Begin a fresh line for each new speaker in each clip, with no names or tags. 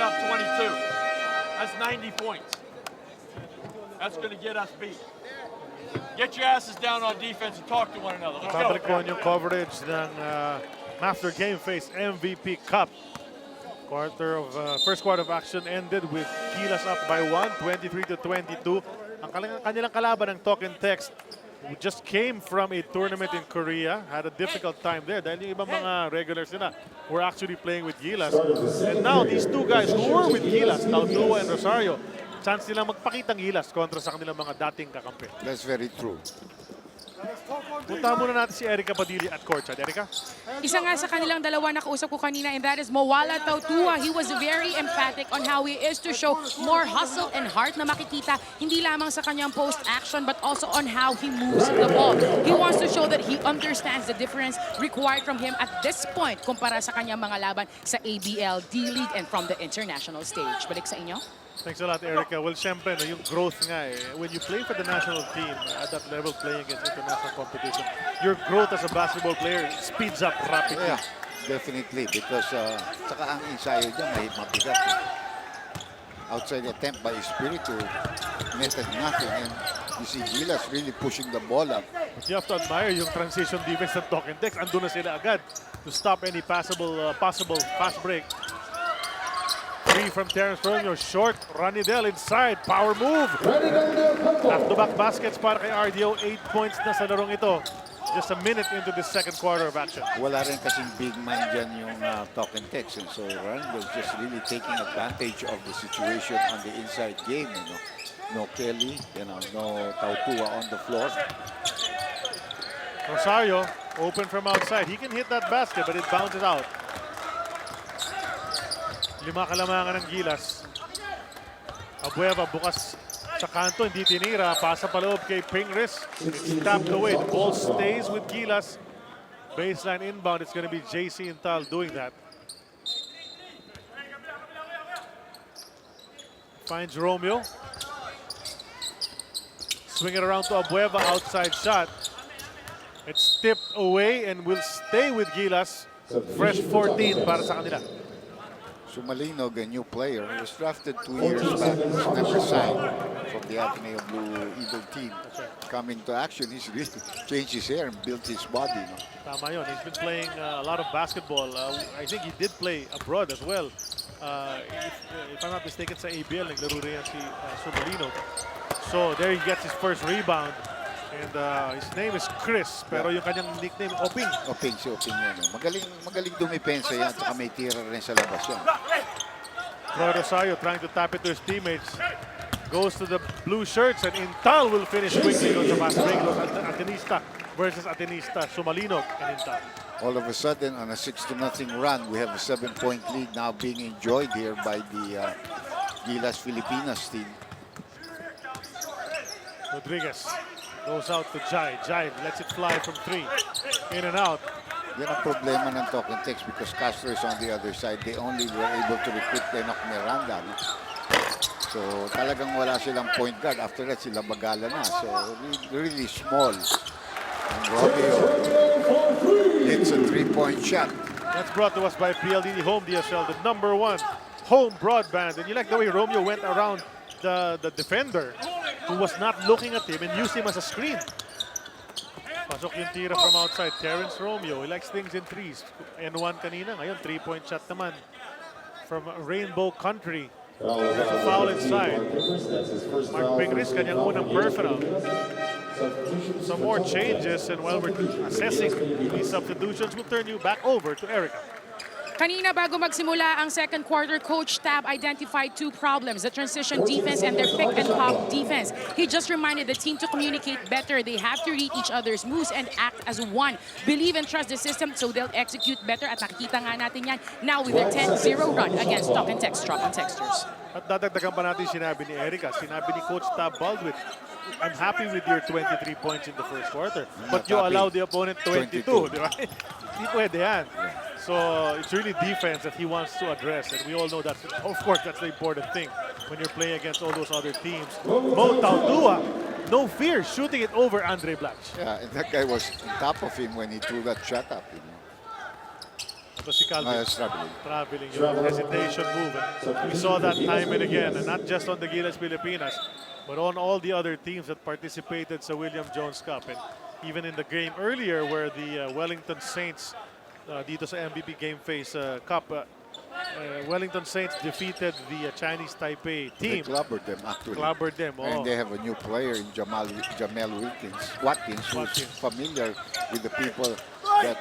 giving up 22. That's 90 points. That's going to get us beat. Get your asses down on defense and talk to one another. Let's go.
Babalik po yung coverage ng after game face MVP Cup. First quarter of action ended with Gilas up by 1, 23-22. Ang kanilang kalaban ng Talk and Text who just came from a tournament in Korea, had a difficult time there dahil yung ibang mga regulars nila were actually playing with Gilas. And now these two guys who were with Gilas, Taudua and Rosario, chance nilang magpakitang Gilas kontra sa kanilang mga dating kakampi.
That's very true.
Punta muna natin si Erica Padilla at courtside. Erica?
Isa nga sa kanilang dalawa na kausap ko kanina, and that is Mawala Tautua. He was very emphatic on how he is to show more hustle and heart na makikita hindi lamang sa kanyang post-action but also on how he moves the ball. He wants to show that he understands the difference required from him at this point kumpara sa kanyang mga laban sa ABL, D-League, and from the international stage. Balik sa inyo.
Thanks a lot, Erica. Well, syempre, no, yung growth nga eh. When you play for the national team at that level, playing against international competition, your growth as a basketball player speeds up rapidly.
Yeah, definitely. Because saka ang ensayo dyan may mabigat. Eh. Outside attempt by Espiritu, netted nothing. And you see Gilas really pushing the ball up.
But you have to admire yung transition defense ng Talk and Text. Andun na sila agad to stop any possible fast break. Three from Terrence Romeo, short, Ranidel inside, power move. Back-to-back baskets para kay RDO, 8 points na sa larong ito. Just a minute into the second quarter of action.
Wala rin kasing big man dyan yung Talk and Text. And so Ranidel just really taking advantage of the situation on the inside game. You know? No Kelly, no Tautua on the floor.
Rosario, open from outside. He can hit that basket, but it bounces out. 5 kalamangan ng Gilas. Abueva bukas sa kanto, hindi tinira. Pasa paloob kay Pingris. It's tapped away. The ball stays with Gilas. Baseline inbound. It's going to be JC Intal doing that. Finds Romeo. Swing it around to Abueva. Outside shot. It's tipped away and will stay with Gilas. Fresh 14 para sa kanila.
Sumalinog, a new player, he was drafted 2 years back. He's never signed from the Ateneo Blue Eagle team. Coming to action, he's really changed his hair and built his body. No?
Tama yun. He's been playing a lot of basketball. I think he did play abroad as well. If I'm not mistaken, sa ABL, naglaro rin yan si Sumalinog. So there he gets his first rebound. And his name is Chris, pero yung kanyang nickname, Oping.
Oping, si Oping yan. Magaling dumipensa yan, saka may tira rin sa labas yan.
Troy Rosario trying to tap it to his teammates. Goes to the blue shirts, and Intal will finish quickly. Goes to fast break. Goes Atenista versus Atenista. Sumalinog and Intal.
All of a sudden, on a 6-0 run, we have a 7-point lead now being enjoyed here by the Gilas Pilipinas team.
Rodriguez goes out to Jai. Jai lets it fly from 3. In and out.
Yan ang problema ng Talk and Text because Castro is on the other side. They only were able to recruit Enoch Miranda. No? So talagang wala silang point guard. After that, sila bagala na. So really small. And Romeo hits a 3-point shot.
That's brought to us by PLDT Home DSL, the #1 home broadband. And you like the way Romeo went around the defender who was not looking at him and used him as a screen. Pasok yung tira from outside. Terrence Romeo, he likes things in threes. N1 kanina, ngayon 3-point shot naman from Rainbow Country. There's a foul inside. Mark Pingris, kanyang unang personal. Some more changes, and while we're assessing these substitutions, we'll turn you back over to Erica.
Kanina bago magsimula ang second quarter, Coach Tab identified 2 problems, the transition defense and their pick and pop defense. He just reminded the team to communicate better. They have to read each other's moves and act as one. Believe and trust the system so they'll execute better. At nakikita nga natin yan now with their 10-0 run against Talk and Text Drop and Texters.
At dadagdagan pa natin sinabi ni Erica, sinabi ni Coach Tab Baldwin, I'm happy with your 23 points in the first quarter, but you allow the opponent 22, di ba? Hindi pwede yan. So it's really defense that he wants to address, and we all know that. Of course, that's the important thing when you're playing against all those other teams. Mo Taudua, no fear, shooting it over Andre Blatch.
Yeah, and that guy was on top of him when he threw that shot up. You know.
Ito si Calvin.
It's traveling.
Traveling yung hesitation move. And we saw that time and again, and not just on the Gilas Pilipinas, but on all the other teams that participated sa William Jones Cup. And even in the game earlier where the Wellington Saints dito sa MVP Game Face Cup, Wellington Saints defeated the Chinese Taipei
They
team.
clobbered them actually.
Clobbered them.
And
Oh.
they have a new player in Jamel Watkins, who's familiar with the people that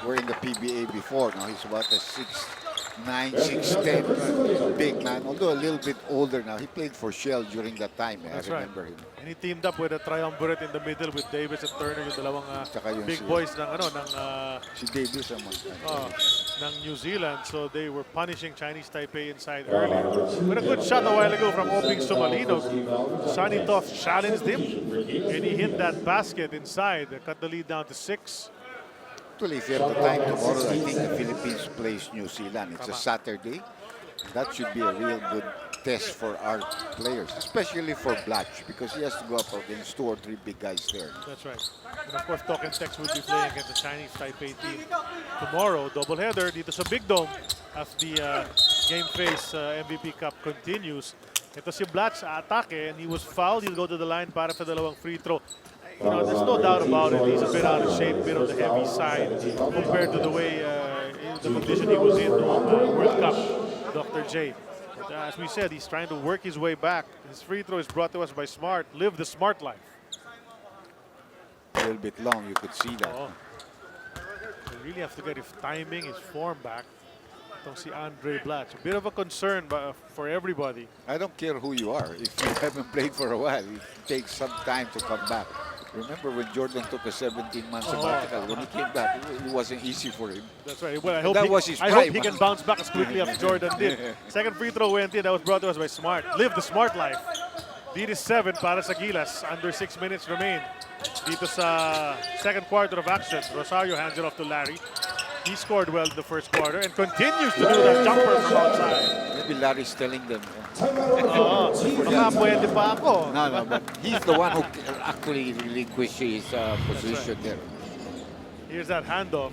were in the PBA before. Now he's about a 6'9", 6'10", big man. Although a little bit older now. He played for Shell during that time. I
That's
remember
right.
him.
And he teamed up with a triumvirate in the middle with Davis and Turner, yung dalawang
Tsaka yung
big
si-
boys ng
Si Davis naman.
ng New Zealand. So they were punishing Chinese Taipei inside early. With a good shot a while ago from Oping Sumalino. Sonny Toth challenged him and he hit that basket inside. Cut the lead down to 6.
Actually, if you have the time tomorrow, I think the Philippines plays New Zealand. It's a Saturday. That should be a real good test for our players, especially for Blatch, because he has to go up against 2 or 3 big guys there.
That's right. And of course, Tok and Tex will be playing against the Chinese Taipei team tomorrow. Doubleheader dito sa Big Dome as the Game Face MVP Cup continues. Ito si Blatch sa atake and he was fouled. He'll go to the line para sa dalawang free throw. You know, there's no doubt about it. He's a bit out of shape, bit on the heavy side compared to the way the condition he was in the World Cup, Dr. J. But, as we said, he's trying to work his way back. His free throw is brought to us by Smart. Live the Smart life.
A little bit long, you could see that.
Oh. They really have to get his timing, his form back. Itong si Andre Blatch. A bit of a concern for everybody.
I don't care who you are. If you haven't played for a while, it takes some time to come back. Remember when Jordan took a 17-month sabbatical? When he came back, it wasn't easy for him.
That's right. Well, I hope,
That was his
I hope
prime,
he can bounce back as quickly as Jordan did. Second free throw went in. That was brought to us by Smart. Live the Smart life. Lead is 7 para sa Gilas. Under 6 minutes remain. Dito sa second quarter of action, Rosario hands it off to Larry. He scored well in the first quarter and continues to do that jumper from outside.
Maybe Larry's telling them.
Baka pwede pa ako.
No, but he's the one who actually relinquished his position there.
Here's that handoff.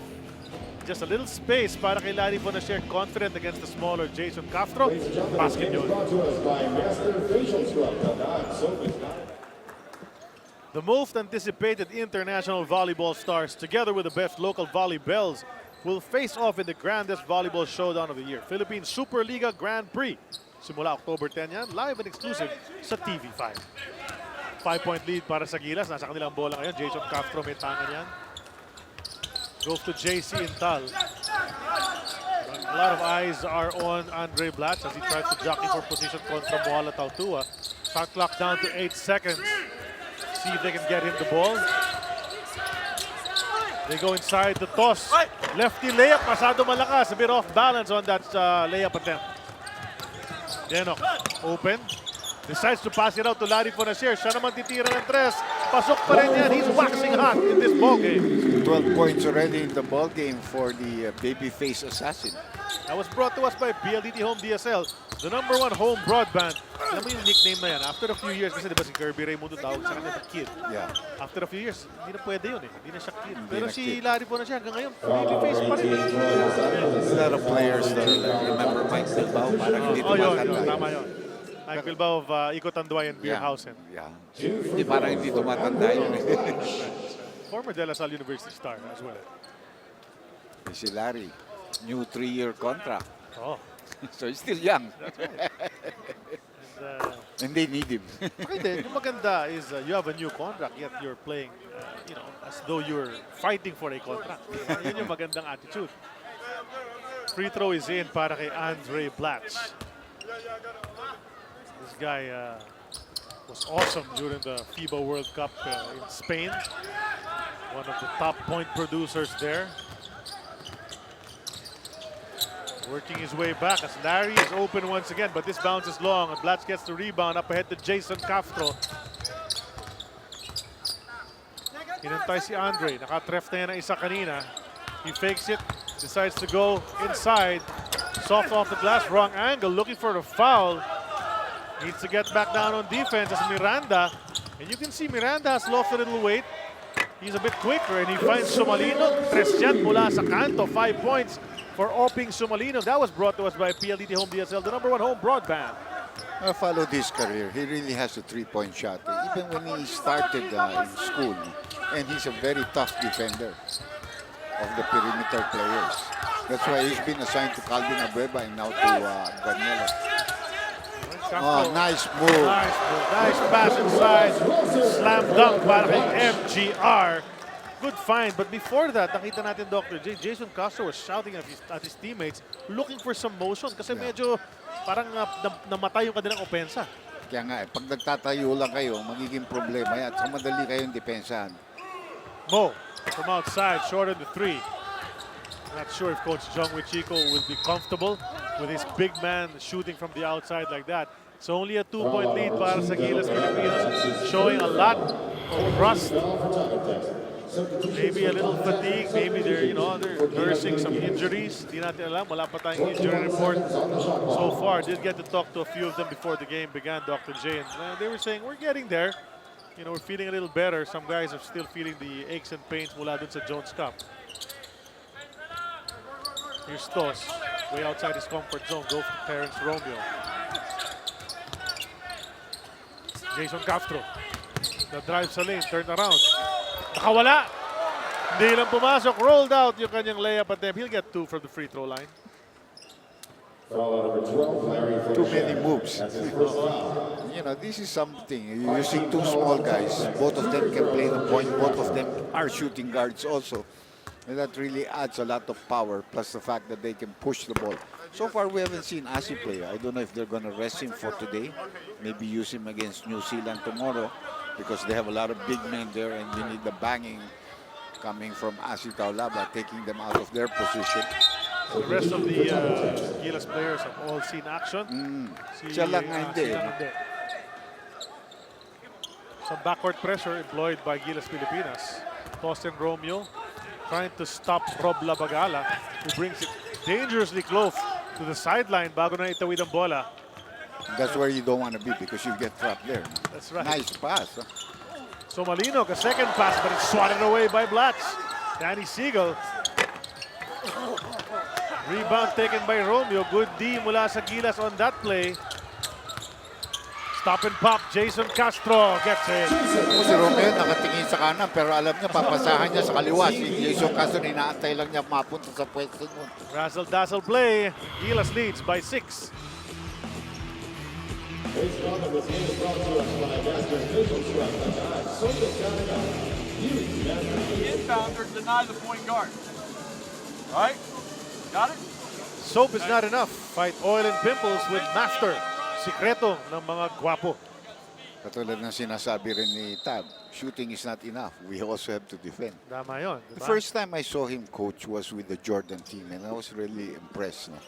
Just a little space para kay Larry Bonasier, confident against the smaller Jason Castro. Basket yun. The most anticipated international volleyball stars, together with the best local volley bells, will face off in the grandest volleyball showdown of the year, Philippine Superliga Grand Prix. Simula October 10 yan, live and exclusive sa TV5. 5-point lead para sa Gilas. Nasa kanilang bola ngayon. Jason Castro may tangan yan. Goes to JC Intal. A lot of eyes are on Andre Blatch as he tries to jockey for position contra Moala Tautua. Shot clock down to 8 seconds. See if they can get him the ball. They go inside the toss. Lefty layup, masado malakas. A bit off balance on that layup attempt. Denok, open. Decides to pass it out to Larry Bonasier. Siya naman titira ng tres. Pasok pa rin yan. He's waxing hot in this ball game.
12 points already in the ball game for the babyface assassin.
That was brought to us by PLDT Home DSL, the #1 home broadband. Alam mo yung nickname na yan, after a few years, kasi diba si Kirby Raymundo tawag sa kanya the kid.
Yeah.
After a few years, hindi na pwede yun eh. Hindi na siya kid.
Hindi
Pero
na
si
kid.
Larry Bonasier hanggang ngayon, babyface pa rin.
A lot of players that remember Mike Bilbao, parang hindi
Oh, yun,
tumatanda.
tama yun. Mike Bilbao of Iko Tanduay and Beerhausen.
Yeah. Hindi, parang hindi tumatanda yun.
Former De La Salle University star as well.
Si Larry, new 3-year contract.
Oh.
So he's still young.
And,
And they need him.
hindi, yung maganda is you have a new contract yet you're playing, as though you're fighting for a contract. Yun yung magandang attitude. Free throw is in para kay Andre Blatch. This guy was awesome during the FIBA World Cup in Spain. One of the top point producers there. Working his way back as Larry is open once again, but this bounce is long and Blatch gets the rebound up ahead to Jason Castro. Hinantay si Andre. Nakatref na yan ng isa kanina. He fakes it, decides to go inside. Soft off the glass, wrong angle, looking for the foul. Needs to get back down on defense as Miranda. And you can see Miranda has lost a little weight. He's a bit quicker and he finds Sumalino. Tres yan mula sa kanto, 5 points for Oping Sumalino. That was brought to us by PLDT Home DSL, the #1 home broadband.
I followed his career. He really has a three-point shot. Even when he started in school, and he's a very tough defender of the perimeter players. That's why he's been assigned to Calvin Abueva and now to Guanelo. Oh, nice move.
Nice move. Nice pass inside. Slam dunk para kay MGR. Good find. But before that, nakita natin Dr. J. Jason Castro was shouting at his teammates looking for some motion kasi medyo parang namatay yung kanilang opensa.
Kaya nga, pag nagtatayo lang kayo, magiging problema yan. At madali kayong depensahan.
Mo from outside, short of the three. Not sure if Coach Jung Wichiko will be comfortable with his big man shooting from the outside like that. It's only a 2-point lead para sa Gilas Pilipinas, showing a lot of rust. Maybe a little fatigue. Maybe they're nursing some injuries. Di natin alam. Wala pa tayong injury report so far. Did get to talk to a few of them before the game began, Dr. J. And they were saying, we're getting there. We're feeling a little better. Some guys are still feeling the aches and pains mula dun sa Jones Cup. Here's Tos, way outside his comfort zone. Go to Terrence Romeo. Jason Castro. The drive sa lane, turn around. Nakawala. Hindi lang pumasok. Rolled out yung kanyang layup attempt. He'll get 2 from the free throw line.
Too many moves. This is something. You're using two small guys. Both of them can play the point. Both of them are shooting guards also. And that really adds a lot of power, plus the fact that they can push the ball. So far, we haven't seen Asi play. I don't know if they're going to rest him for today. Maybe use him against New Zealand tomorrow because they have a lot of big men there and you need the banging coming from Asi Taulaba, taking them out of their position.
The rest of the Gilas players have all seen action.
Siya lang hindi.
Some backcourt pressure employed by Gilas Pilipinas. Austin Romeo trying to stop Rob Labagala, who brings it dangerously close to the sideline bago na itawid ang bola.
That's where you don't want to be because you get trapped there.
That's right.
Nice pass.
Sumalino, a second pass, but it's swatted away by Blatch. Danny Siegel. Rebound taken by Romeo. Good D mula sa Gilas on that play. Stop and pop, Jason Castro gets it.
Si Romeo nakatingin sa kanan pero alam niya papasahan niya sa kaliwa. Si Jason Castro inaantay lang niya mapunta sa pwesto nun.
Razzle-dazzle play. Gilas leads by 6.
Inbounder deny the point guard. Right? Got it?
Soap is not enough. Fight oil and pimples with Master. Sikreto ng mga gwapo.
Katulad ng sinasabi rin ni Tab, shooting is not enough. We also have to defend.
Tama yun.
The first time I saw him coach was with the Jordan team and I was really impressed. No?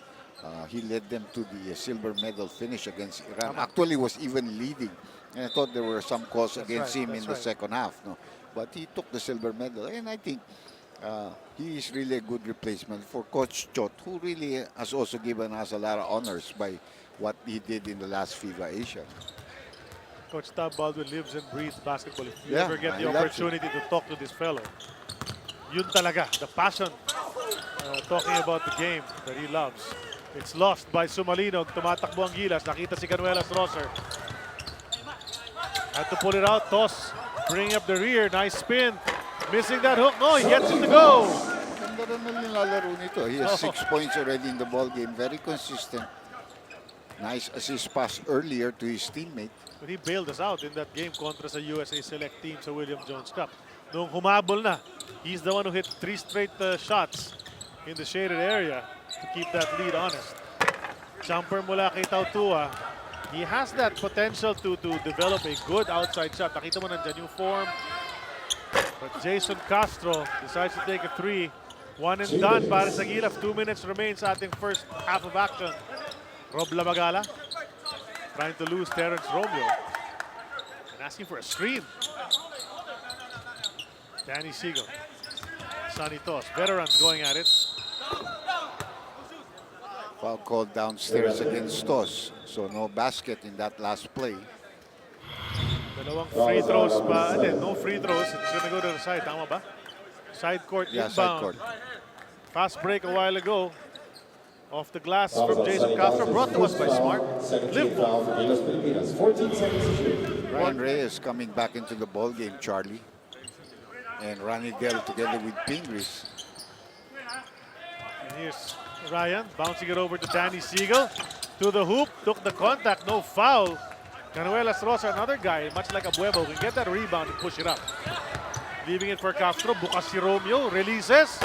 He led them to the silver medal finish against Iran. Actually was even leading. And I thought there were some calls against him in the second half. No? But he took the silver medal. And I think he is really a good replacement for Coach Chot, who really has also given us a lot of honors by what he did in the last FIBA Asia.
Coach Tab Baldwin lives and breathes basketball. If you
Yeah,
ever get
he
the
loves
opportunity to talk to this fellow, yun talaga, the passion, talking about the game that he loves. It's lost by Sumalino. Tumatakbo ang Gilas. Nakita si Canuelas Rosser. Had to pull it out. Toss. Bring up the rear. Nice spin. Missing that hook. No, he gets it to go.
Ganda rin na nilalaro nito. He has 6 points already in the ball game. Very consistent. Nice assist pass earlier to his teammate.
But he bailed us out in that game kontra sa USA Select Team sa William Jones Cup. Nung humabol na, he's the one who hit 3 straight shots in the shaded area to keep that lead honest. Jumper mula kay Tautua. He has that potential to develop a good outside shot. Nakita mo nandyan yung form. But Jason Castro decides to take a 3. One and done para sa Gilas. 2 minutes remains sa ating first half of action. Rob Labagala trying to lose Terrence Romeo and asking for a screen. Danny Siegel, Sonny Tos, veterans going at it.
Foul called downstairs against Tos. So no basket in that last play.
Dalawang free throws pa. No free throws. It's gonna go to the side. Tama ba? Side court
Yeah,
inbound.
side court.
Fast break a while ago. Off the glass from Jason Castro, brought to us by Smart.
Second
Live
team foul for Gilas Pilipinas. 14 seconds to shoot.
Ryan Reyes coming back into the ball game, Charlie. And Ronnie Dell together with Pingris.
And here's Ryan bouncing it over to Danny Siegel. To the hoop, took the contact, no foul. Canuelas Rosa, another guy, much like Abuevo, can get that rebound and push it up. Leaving it for Castro, bukas si Romeo, releases.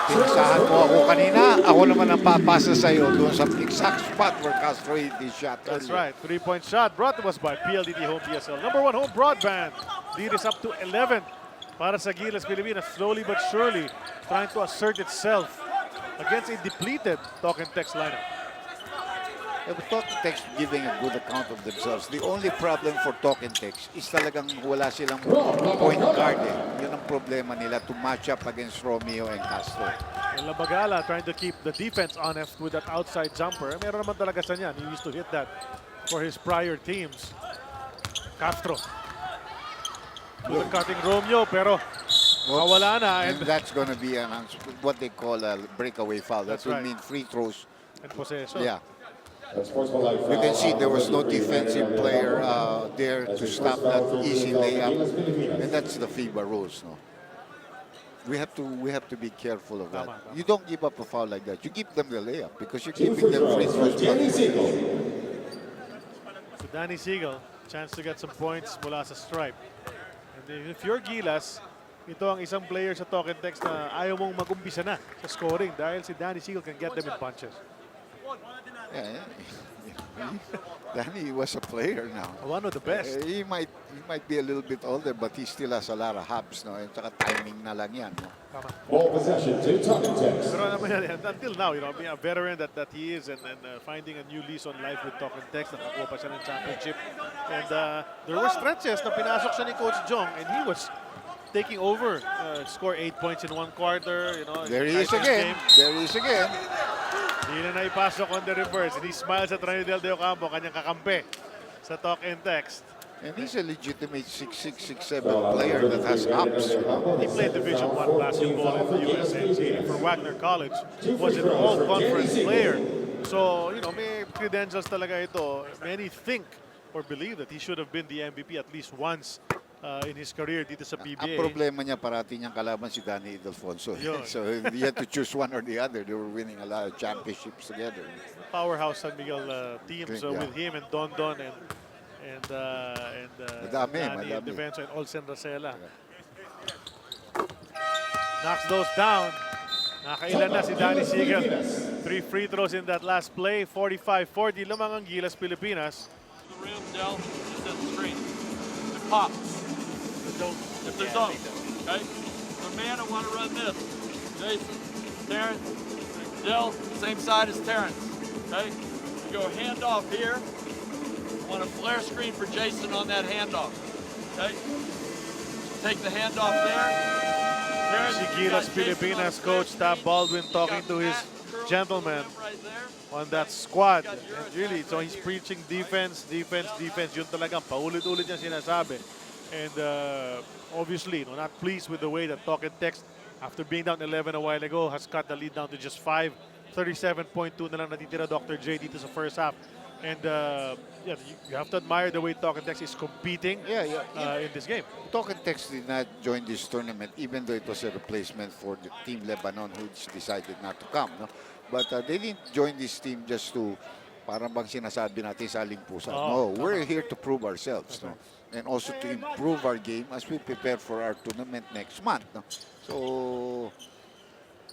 Pinasahan mo ako kanina, ako naman ang papasa sa'yo doon sa exact spot where Castro hit his shot.
That's right, three-point shot brought to us by PLDT Home DSL. Number 1 home broadband. Lead is up to 11 para sa Gilas Pilipinas. Slowly but surely trying to assert itself against a depleted Talk and Text lineup.
Yeah, but Talk and Text giving a good account of themselves. The only problem for Talk and Text is talagang wala silang point guard eh. Yun ang problema nila to match up against Romeo and Castro.
And Labagala trying to keep the defense honest with that outside jumper. Meron naman talaga sa niyan. He used to hit that for his prior teams. Castro. To the cutting Romeo, pero mawala na.
And that's gonna be what they call a breakaway foul. That
That's
will
right.
mean free throws.
And possession.
Yeah.
Sportsmanlike
You can
foul.
see there was no defensive player there to stop that easy layup. And that's the FIBA rules, no? We have to be careful of that.
Tama.
You don't give up a foul like that. You give them the layup because you're
Two
keeping
free
them free
throws for
throws.
Danny Siegel.
So Danny Siegel, chance to get some points mula sa stripe. And if you're Gilas, ito ang isang player sa Talk and Text na ayaw mong mag-umpisa na sa scoring dahil si Danny Siegel can get them in punches.
Yeah. Danny was a player now.
One of the best.
He might be a little bit older, but he still has a lot of hops, no? And saka timing na lang yan, no?
Tama.
Ball possession to Talk and Text.
Pero naman yan, until now, being a veteran that he is and finding a new lease on life with Talk and Text, nakakuha pa siya ng championship. And there were stretches na pinasok siya ni Coach Jong and he was taking over, score 8 points in one quarter,
There he is again. There he is again.
Hindi na naipasok on the reverse. And he smiles at Ranidel De Ocampo, kanyang kakampi sa Talk and Text.
And he's a legitimate 6'6", 6'7" player that has ups.
He played Division I basketball in the USNC for Wagner College. Was an all-conference player. So, may credentials talaga ito. Many think or believe that he should have been the MVP at least once in his career dito sa
Ang
PBA.
problema niya parati niyang kalaban si Danny Ildefonso.
Yun.
So you had to choose one or the other. They were winning a lot of championships together.
Powerhouse San Miguel teams
Yeah.
with him and Don and
Madami.
Danny in defense and Olsen Rosella. Knocks those down. Nakailan na si Danny Siegel. 3 free throws in that last play. 45-40 lamang ang Gilas Pilipinas.
The rim, Dell, just at the screen. The pop. If there's zone. Okay? The man, I want to run this. Jason, Terrence, Dell, same side as Terrence. Okay? You go handoff here. Want a flare screen for Jason on that handoff. Okay? Take the handoff there. Terrence,
Si
you
Gilas
got Jason on
Pilipinas
the
coach
flare
Tab
screen.
Baldwin
You
talking
got
to his
Matt curling
gentleman
him right there.
on that squad. And really, so he's preaching defense. Yun talagang paulit-ulit niya sinasabi. And obviously, not pleased with the way that Talk and Text, after being down 11 a while ago, has cut the lead down to just 5. 37.2 na lang natitira Dr. J dito sa first half. And you have to admire the way Talk and Text is competing in this game.
Talk and Text did not join this tournament, even though it was a replacement for the Team Lebanon, which decided not to come. No? But they didn't join this team just to, parang bang sinasabi natin sa aling pusa. No, we're here to prove ourselves. No? And also to improve our game as we prepare for our tournament next month. No? So,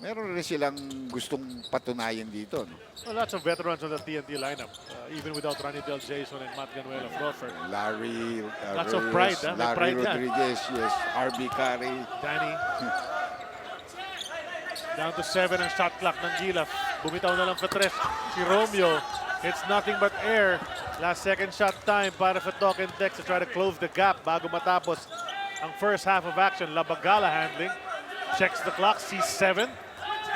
meron rin silang gustong patunayan dito. No?
Well, lots of veterans on the TNT lineup, even without Ranidel Jason and Matt Ganuela Crawford.
Larry,
Lots of
Reyes,
pride, huh? May
Larry
pride yan.
Rodriguez, yes, RB Carey.
Danny. Down to 7 ang shot clock ng Gilas. Bumitaw na lang sa 3. Si Romeo. It's nothing but air. Last second shot time para sa Talk and Text to try to close the gap bago matapos ang first half of action. Labagala handling. Checks the clock. Sees 7.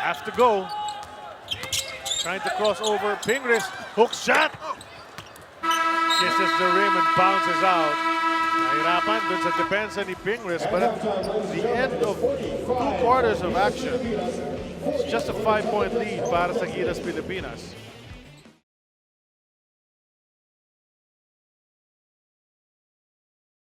Have to go. Trying to cross over. Pingris. Hook shot. Kisses the rim and bounces out. Nahirapan dun sa depensa ni Pingris. But at the end of 2 quarters of action, It's just a 5-point lead para sa Gilas Pilipinas.